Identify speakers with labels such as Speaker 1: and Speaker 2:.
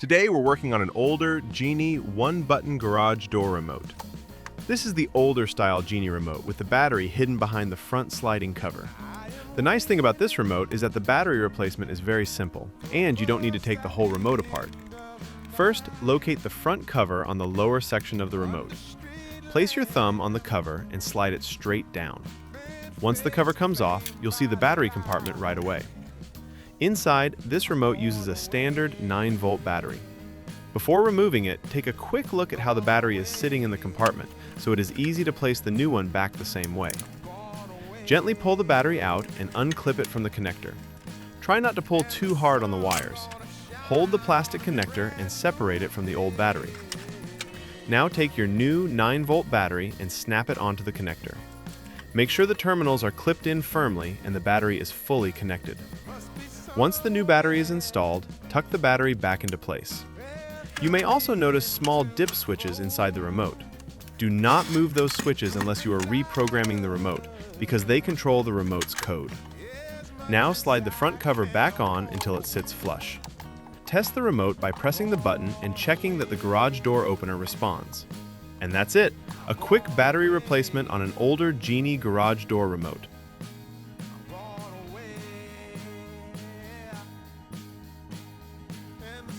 Speaker 1: Today we're working on an older Genie one-button garage door remote. This is the older style Genie remote with the battery hidden behind the front sliding cover. The nice thing about this remote is that the battery replacement is very simple, and you don't need to take the whole remote apart. First, locate the front cover on the lower section of the remote. Place your thumb on the cover and slide it straight down. Once the cover comes off, you'll see the battery compartment right away. Inside, this remote uses a standard 9-volt battery. Before removing it, take a quick look at how the battery is sitting in the compartment, so it is easy to place the new one back the same way. Gently pull the battery out and unclip it from the connector. Try not to pull too hard on the wires. Hold the plastic connector and separate it from the old battery. Now take your new 9-volt battery and snap it onto the connector. Make sure the terminals are clipped in firmly and the battery is fully connected. Once the new battery is installed, tuck the battery back into place. You may also notice small dip switches inside the remote. Do not move those switches unless you are reprogramming the remote, because they control the remote's code. Now slide the front cover back on until it sits flush. Test the remote by pressing the button and checking that the garage door opener responds. And that's it! A quick battery replacement on an older Genie garage door remote.